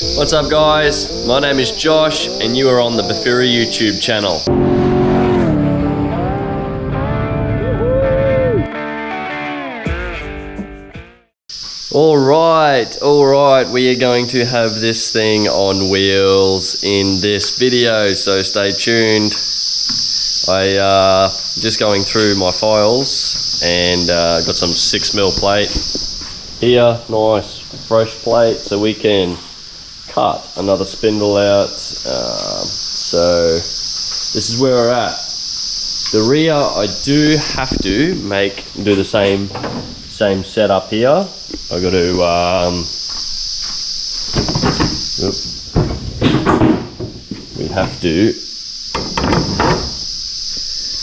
What's up guys, my name is Josh and you are on the Bafira YouTube channel. Alright, we are going to have this thing on wheels in this video, so stay tuned. I just going through my files and got some 6mm plate here, nice fresh plate, so we can cut another spindle out. So this is where we're at. The rear, I do have to do the same setup here. I got to we have to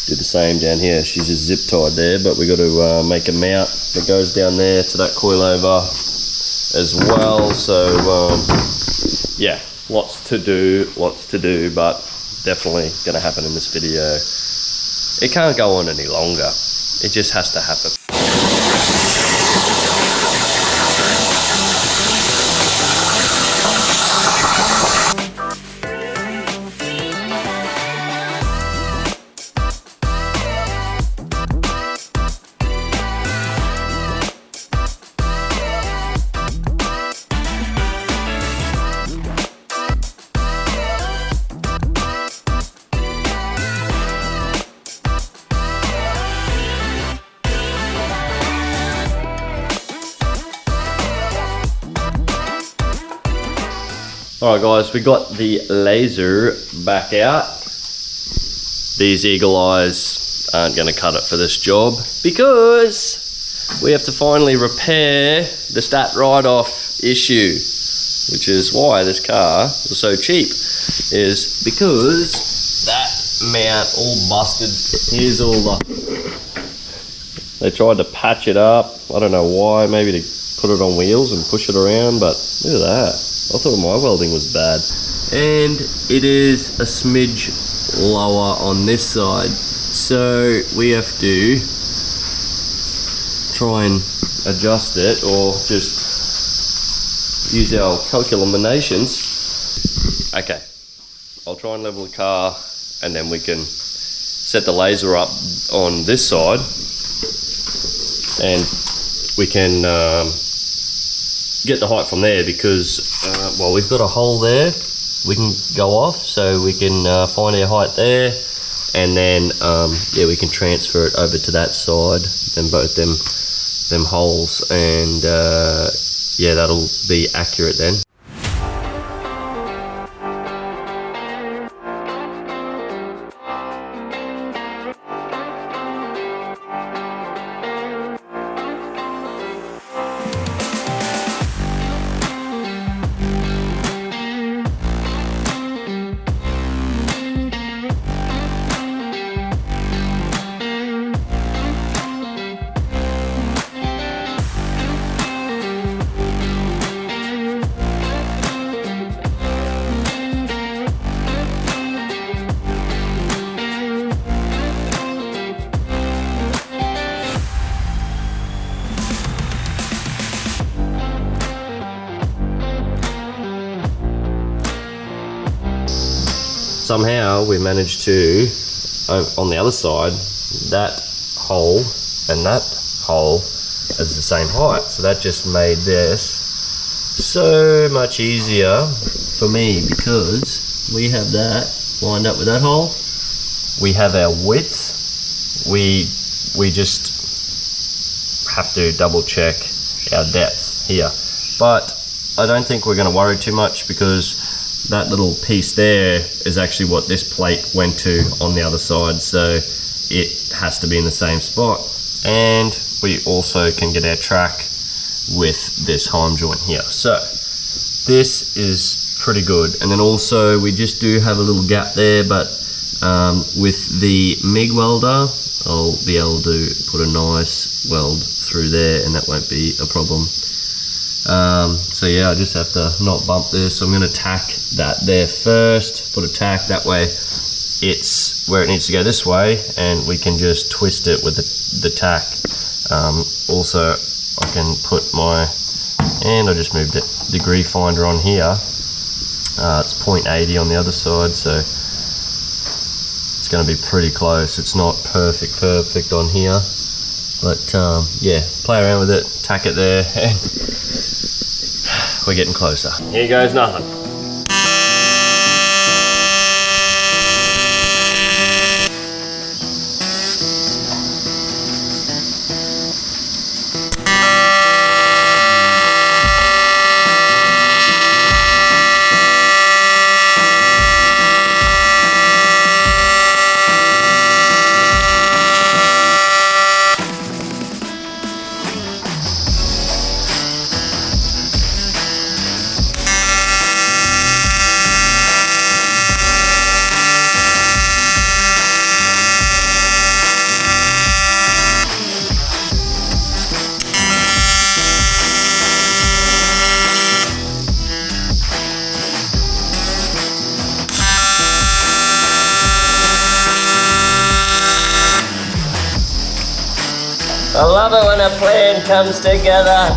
do the same down here. She's just zip tied there, but we got to make a mount that goes down there to that coilover as well. So yeah, lots to do, but definitely gonna happen in this video. It can't go on any longer, it just has to happen. Alright guys, we got the laser back out. These eagle eyes aren't going to cut it for this job because we have to finally repair the stat write-off issue, which is why this car was so cheap, is because that mount all busted. Here's all they tried to patch it up, I don't know why, maybe to put it on wheels and push it around, but look at that. I thought my welding was bad. And it is a smidge lower on this side, so we have to try and adjust it or just use our calculations. Okay, I'll try and level the car and then we can set the laser up on this side and we can get the height from there, because well, we've got a hole there we can go off, so we can find our height there, and then yeah, we can transfer it over to that side and both them holes, and yeah, that'll be accurate then. Somehow we managed to, on the other side, that hole and that hole is the same height, so that just made this so much easier for me, because we have that lined up with that hole, we have our width, we just have to double check our depth here. But I don't think we're going to worry too much, because that little piece there is actually what this plate went to on the other side, so it has to be in the same spot. And we also can get our track with this heim joint here, so this is pretty good. And then also we just do have a little gap there, but with the MIG welder I'll be able to put a nice weld through there and that won't be a problem. So yeah, I just have to not bump this. So I'm going to tack that there first, put a tack, that way it's where it needs to go this way, and we can just twist it with the tack. Also I can put my, and I just moved it, degree finder on here, It's 0.80 on the other side, so it's going to be pretty close. It's not perfect on here, but yeah, play around with it, tack it there, and we're getting closer. Here goes nothing. I love it when a plan comes together.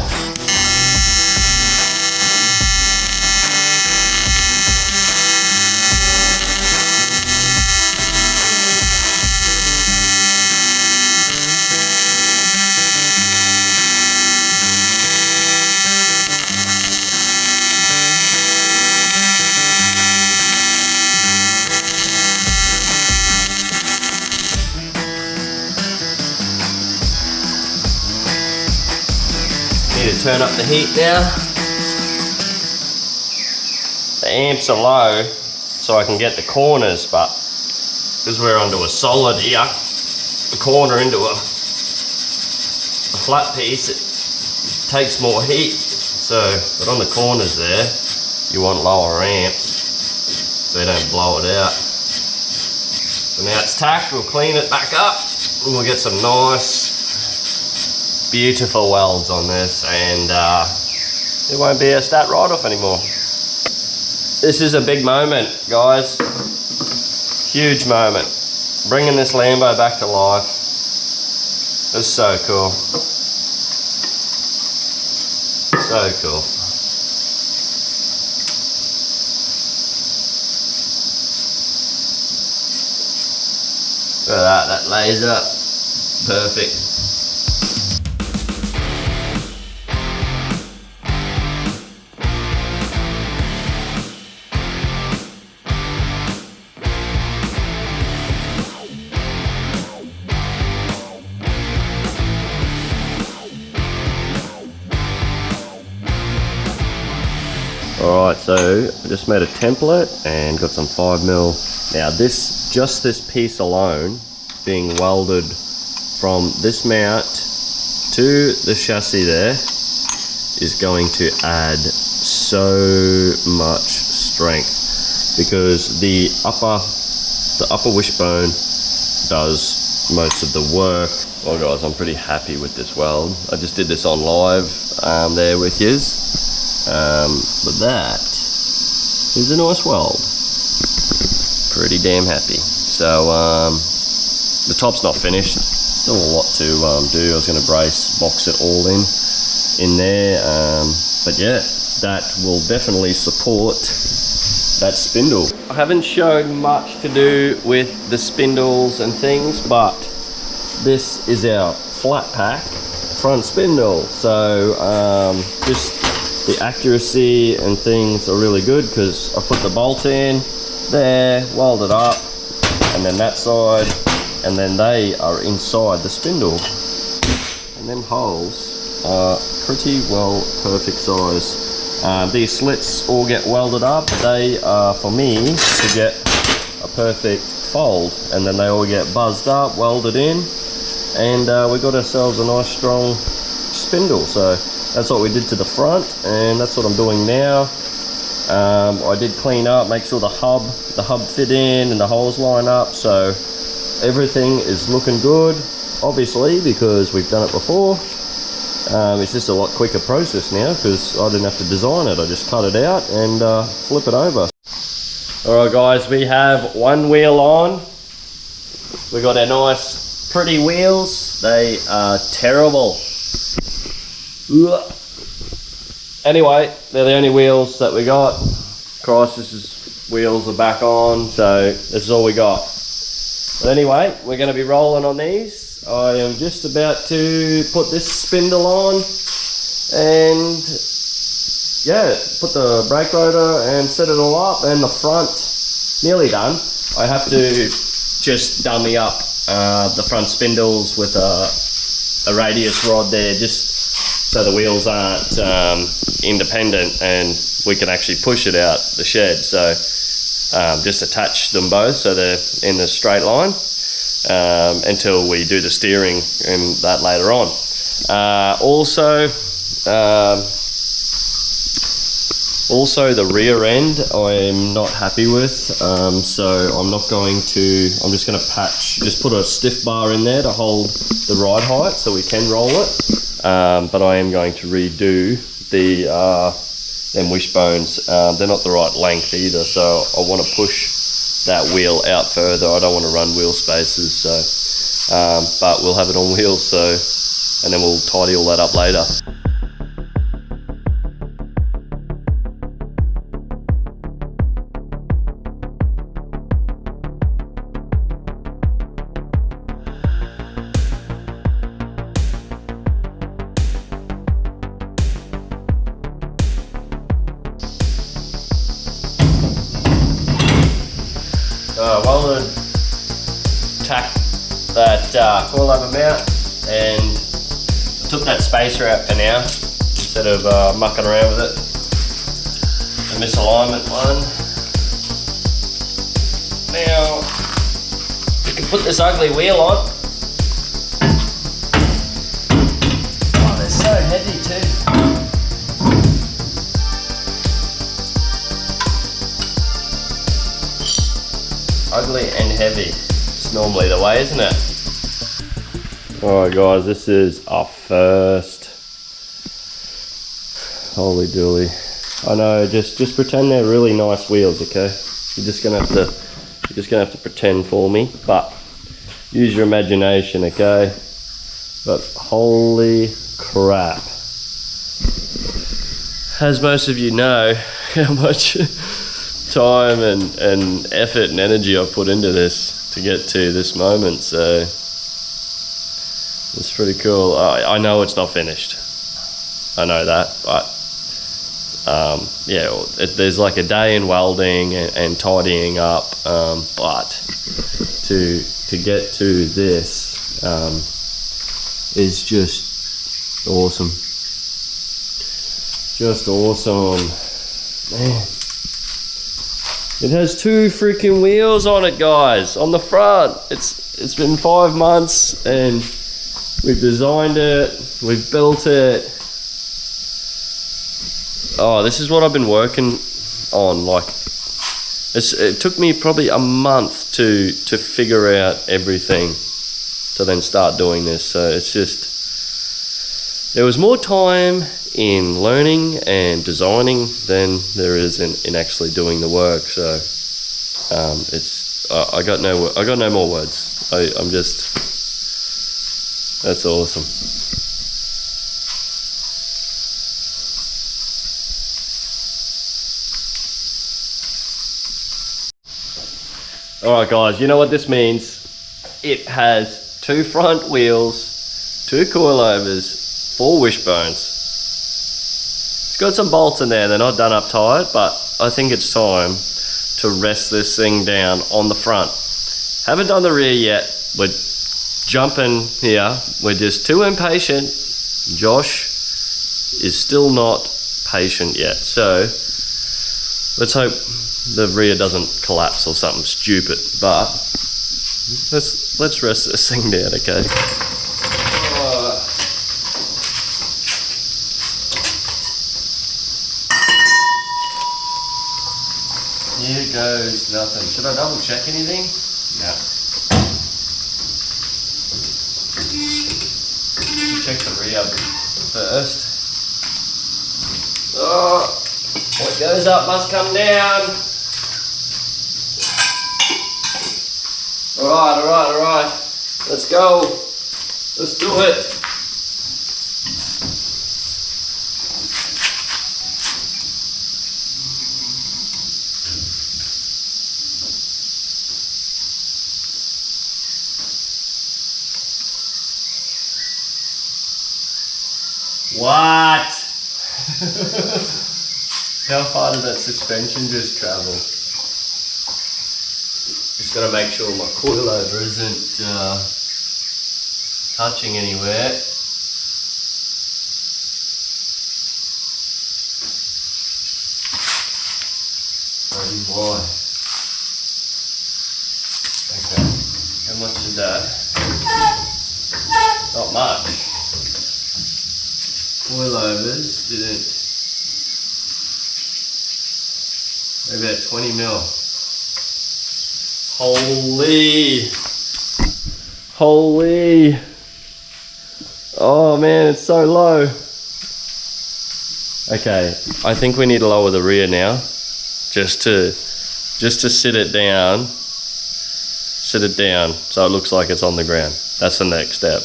Need to turn up the heat now. The amps are low so I can get the corners, but because we're onto a solid here, a corner into a flat piece, it takes more heat. So, but on the corners there, you want lower amps so they don't blow it out. So now it's tacked, we'll clean it back up and we'll get some nice beautiful welds on this, and it won't be a stat write-off anymore. This is a big moment, guys. Huge moment. Bringing this Lambo back to life. It's so cool. So cool. Look at that, that lays up. Perfect. Alright, so I just made a template and got some 5mm. Now this, just this piece alone, being welded from this mount to the chassis there, is going to add so much strength, because the upper wishbone does most of the work. Well guys, I'm pretty happy with this weld. I just did this on live there with yous. But that is a nice weld. Pretty damn happy. So the top's not finished. Still a lot to do. I was going to box it all in there. But yeah, that will definitely support that spindle. I haven't showed much to do with the spindles and things, but this is our flat pack front spindle. So just the accuracy and things are really good, because I put the bolt in there, weld it up, and then that side, and then they are inside the spindle. And them holes are pretty well perfect size. These slits all get welded up. They are for me to get a perfect fold, and then they all get buzzed up, welded in, and we got ourselves a nice strong spindle. So that's what we did to the front, and that's what I'm doing now. I did clean up, make sure the hub fit in and the holes line up, so everything is looking good, obviously, because we've done it before. It's just a lot quicker process now, because I didn't have to design it. I just cut it out and flip it over. Alright guys, we have one wheel on. We got our nice pretty wheels. They are terrible. Anyway, they're the only wheels that we got. Christ, wheels are back on, so this is all we got. But anyway, we're going to be rolling on these. I am just about to put this spindle on and yeah, put the brake rotor and set it all up, and the front nearly done. I have to just dummy up the front spindles with a radius rod there, just so the wheels aren't independent and we can actually push it out the shed. So just attach them both so they're in a straight line until we do the steering and that later on. Also the rear end I'm not happy with, so I'm not going to, I'm just going to just put a stiff bar in there to hold the ride height so we can roll it, but I am going to redo them wishbones. They're not the right length either, so I want to push that wheel out further. I don't want to run wheel spaces, so but we'll have it on wheels, so, and then we'll tidy all that up later. Welded, tack that coilover mount, and took that spacer out for now instead of mucking around with it. The misalignment one. Now we can put this ugly wheel on. Oh, they're so heavy too. Ugly and heavy. It's normally the way, isn't it? Alright guys, this is our first. Holy dooly. I know, just pretend they're really nice wheels, okay? You're just gonna have to pretend for me, but use your imagination, okay? But holy crap. As most of you know, how much time and effort and energy I've put into this to get to this moment, so it's pretty cool. I know it's not finished, I know that, but yeah, there's like a day in welding and tidying up, but to get to this is just awesome. Just awesome, man. It has 2 freaking wheels on it, guys, on the front. It's been 5 months and we've designed it, we've built it. Oh, this is what I've been working on. Like, it took me probably a month to figure out everything to then start doing this. So it's just, there was more time in learning and designing than there is in actually doing the work. So it's I got no more words. I'm just, that's awesome. Alright guys, you know what this means? It has 2 front wheels, 2 coilovers, 4 wishbones. Got some bolts in there, they're not done up tight, but I think it's time to rest this thing down on the front. Haven't done the rear yet, we're jumping here, we're just too impatient. Josh is still not patient yet, so let's hope the rear doesn't collapse or something stupid, but let's rest this thing down, okay? Here goes nothing. Should I double check anything? No. Check the rear first. Oh, what goes up must come down. Alright. Let's go. Let's do it. What? How far did that suspension just travel? Just gotta make sure my coilover isn't touching anywhere. Why? Okay, how much is that? Not much. Coilovers didn't. Maybe about 20 mil. Holy! Oh man, it's so low. Okay, I think we need to lower the rear now. Just to sit it down so it looks like it's on the ground. That's the next step.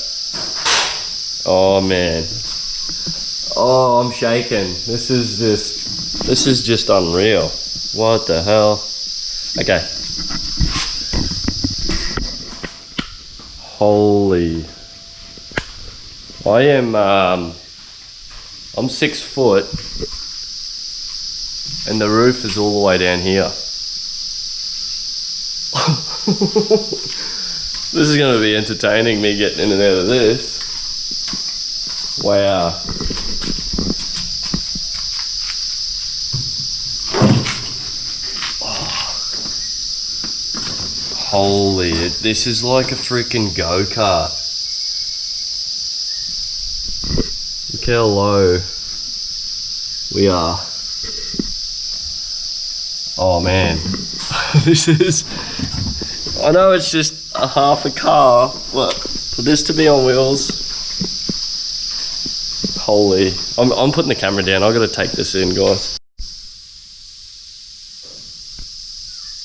Oh man. Oh, I'm shaking. This is just unreal. What the hell? Okay. Holy. I'm 6 foot. And the roof is all the way down here. This is going to be entertaining, me getting in and out of this. Wow. Oh. Holy, this is like a freaking go-kart. Look how low we are. Oh man, this is, I know it's just a half a car, but for this to be on wheels, holy, I'm putting the camera down, I've got to take this in, guys.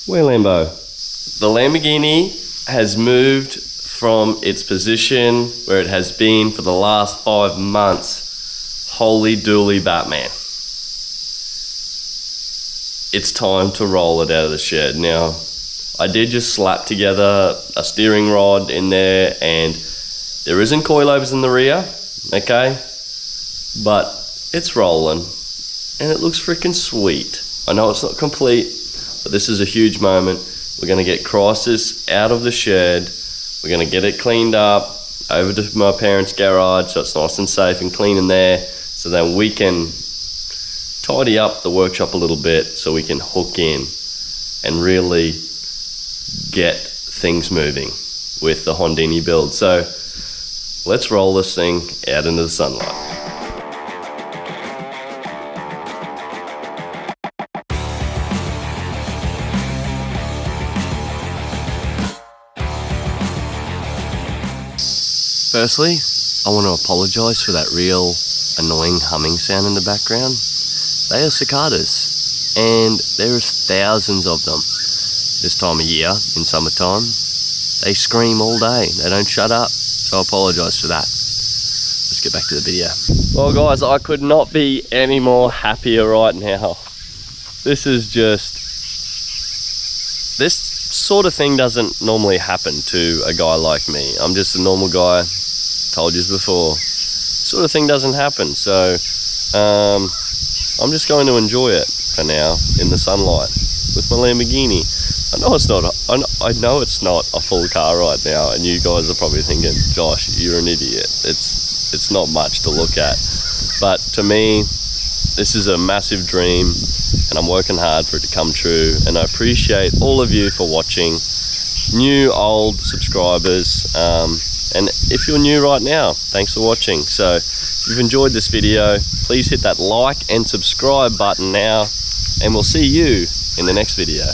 Where Lambo? The Lamborghini has moved from its position where it has been for the last 5 months. Holy dooly Batman. It's time to roll it out of the shed. Now, I did just slap together a steering rod in there, and there isn't coilovers in the rear, okay? But it's rolling, and it looks freaking sweet. I know it's not complete, but this is a huge moment. We're gonna get Crisis out of the shed. We're gonna get it cleaned up, over to my parents' garage, so it's nice and safe and clean in there, so then we can tidy up the workshop a little bit so we can hook in and really get things moving with the Hondini build. So let's roll this thing out into the sunlight. Firstly, I want to apologise for that real annoying humming sound in the background. They are cicadas, and there are thousands of them this time of year in summertime. They scream all day, they don't shut up, so I apologise for that. Let's get back to the video. Well guys, I could not be any more happier right now. This is just, this sort of thing doesn't normally happen to a guy like me. I'm just a normal guy, told you before. Sort of thing doesn't happen, so I'm just going to enjoy it for now in the sunlight with my Lamborghini. I know it's not a full car right now, and you guys are probably thinking, Josh, you're an idiot. It's not much to look at, but to me, this is a massive dream, and I'm working hard for it to come true. And I appreciate all of you for watching, new, old subscribers, and if you're new right now, thanks for watching. So if you've enjoyed this video, please hit that like and subscribe button now, and we'll see you in the next video.